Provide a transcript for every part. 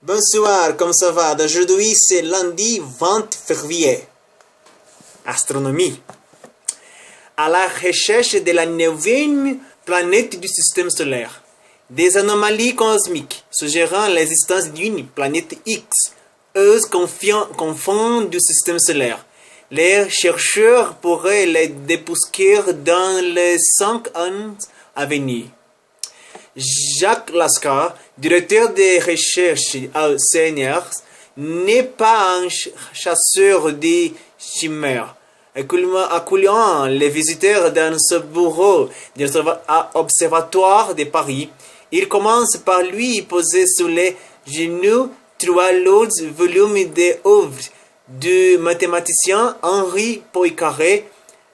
Bonsoir, comment ça va? Aujourd'hui, c'est lundi 20 février. Astronomie. À la recherche de la neuvième planète du système solaire. Des anomalies cosmiques suggérant l'existence d'une planète X, eux confondent du système solaire. Les chercheurs pourraient les débusquer dans les 5 ans à venir. Jacques Lascar, directeur des recherches au CNRS, n'est pas un chasseur de chimères. Accueillant les visiteurs dans ce bureau de l'Observatoire de Paris, il commence par lui poser sous les genoux 3 lourds volumes d'œuvres du mathématicien Henri Poincaré,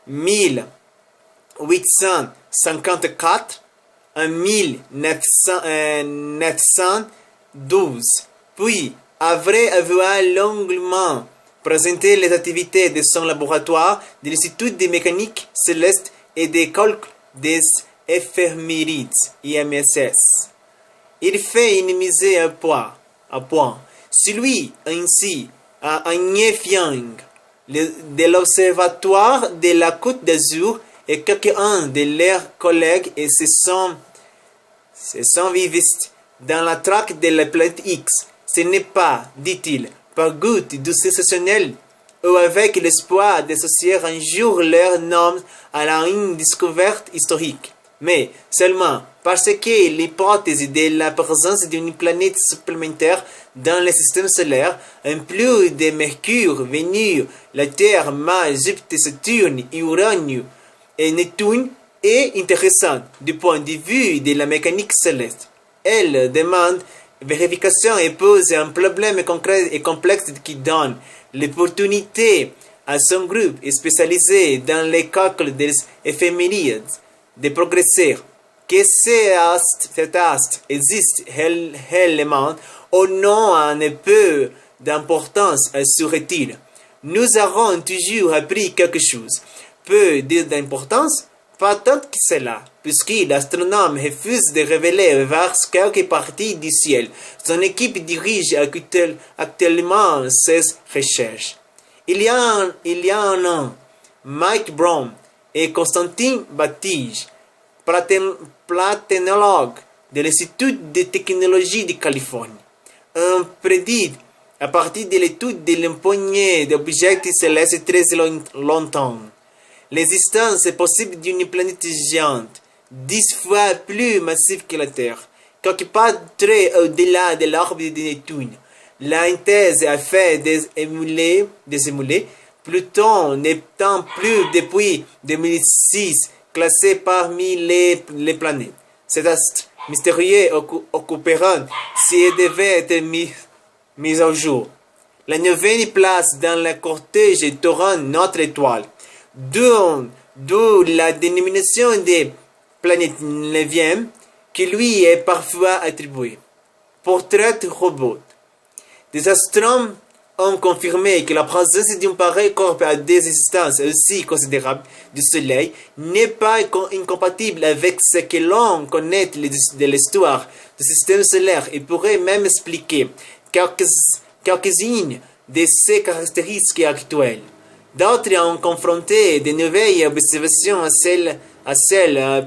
1854 en 1912. Puis, après avoir longuement présenté les activités de son laboratoire de l'Institut de mécanique céleste et des calculs des éphémérides, IMSS, il fait une mise à point. Celui ainsi à Agnieszka de l'Observatoire de la Côte d'Azur et quelques-uns de leurs collègues et se sont vivistes dans la traque de la planète X. Ce n'est pas, dit-il, par goût du sensationnel ou avec l'espoir d'associer un jour leur nom à une découverte historique, mais seulement parce que l'hypothèse de la présence d'une planète supplémentaire dans le système solaire, en plus de Mercure, Vénus, la Terre, Mars, Jupiter, Saturne, Uranus et Neptune, est intéressante du point de vue de la mécanique céleste. Elle demande vérification et pose un problème concret et complexe qui donne l'opportunité à son groupe spécialisé dans les calculs des éphémérides de progresser. Que cet astre existe réellement ou non a un peu d'importance, assurait-il. Nous avons toujours appris quelque chose. Peu d'importance, pas tant que cela, puisque l'astronome refuse de révéler vers quelques parties du ciel. Son équipe dirige actuellement ses recherches. Il y a un an, Mike Brown et Constantin Battige, planétologues de l'Institut de technologie de Californie, ont prédit à partir de l'étude de l'empoignée d'objets célestes très longtemps l'existence possible d'une planète géante, 10 fois plus massive que la Terre, quelque part très au-delà de l'orbite de Neptune. La thèse a fait des émulés, Pluton n'étant plus depuis 2006 classé parmi les planètes. Cet astre mystérieux occupera si elle devait être mis au jour la 9e place dans le cortège torrent notre étoile, d'où la dénomination de planète 9e qui lui est parfois attribuée. Portrait robot. Des astronomes ont confirmé que la présence d'un pareil corps à des distances aussi considérables du Soleil n'est pas incompatible avec ce que l'on connaît de l'histoire du système solaire et pourrait même expliquer quelques-unes de ses caractéristiques actuelles. D'autres ont confronté de nouvelles observations à celles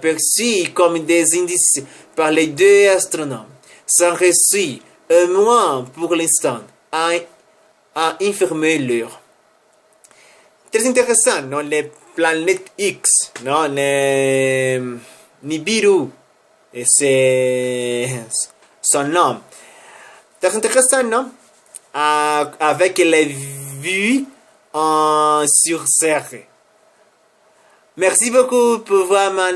perçues comme des indices par les deux astronomes, sans réussir, au moins pour l'instant, à infirmer l'heure. Très intéressant, non? Les planètes X, non? Les Nibiru, et c'est son nom. Très intéressant, non? Avec les vues sur serre. Merci beaucoup pour voir ma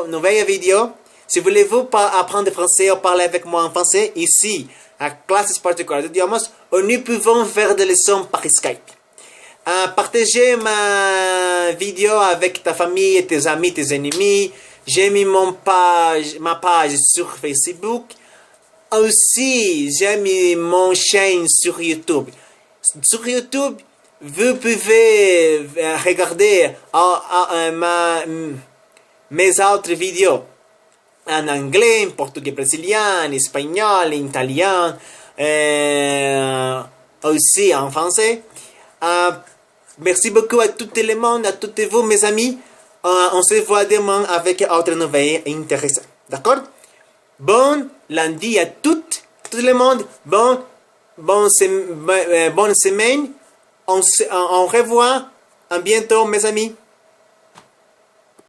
nouvelle vidéo. Si vous voulez apprendre français ou parler avec moi en français, ici, à Classes Particulaires d'Idiomes, nous pouvons faire des leçons par Skype. Partagez ma vidéo avec ta famille, tes amis, tes ennemis. J'ai mis ma page sur Facebook. Aussi, j'ai mis mon chaîne sur YouTube. Sur YouTube, vous pouvez regarder mes autres vidéos en anglais, en portugais brésilien, en espagnol, en italien, aussi en français. Merci beaucoup à tout le monde, à toutes vous, mes amis. On se voit demain avec autre nouvelle intéressante. D'accord? Bon lundi à tout le monde. Bonne semaine. On revoit à bientôt, mes amis.